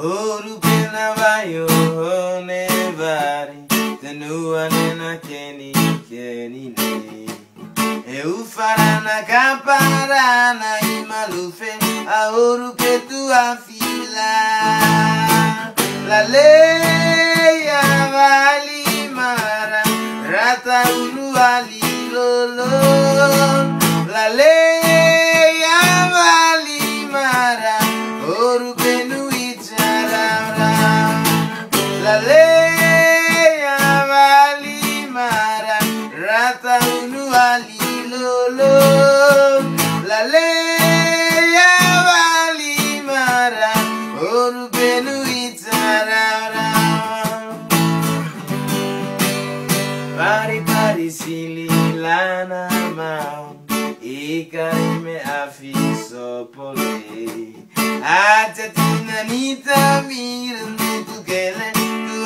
Oru pena vaio nevari tenua nena keni keni ne eu farana caparana imalufe a oru que tu afila la leia vali mara rata ulu ali lolo la leia vali mara oru penu la leia vali mara rata unu ali lolo la leia vali mara oru benu itarara pari sili lana mau ikarime afiso pole ajatina nita mirne tukele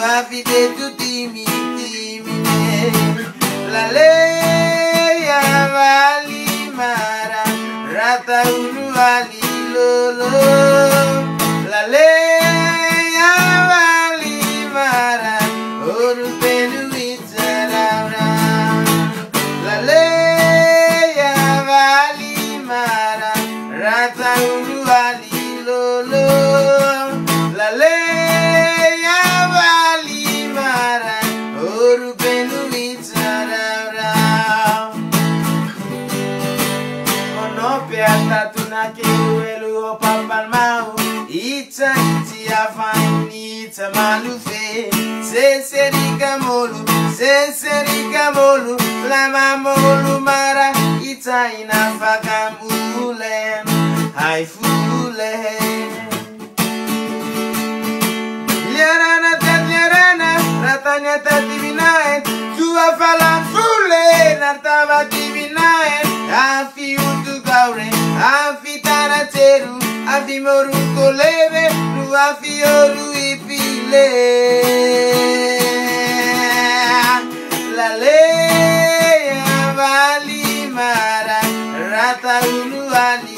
afite tutti timine la leia vali mara rata unu vali lolo la leia vali mara oru penu itarara la leia vali mara rata unu vali lolo la leia vali mara oru penu itarara ono piata tunake uelu o papal mau ita iti afaini ita malufe se serika molu la mamolu mara ita inafaka mule hai fule ratanya divinae tua falan fule nartava divinae afi utu gaure afi tarateru afi moru koleve nu afi oru ipile la leia vali mara rata unu ali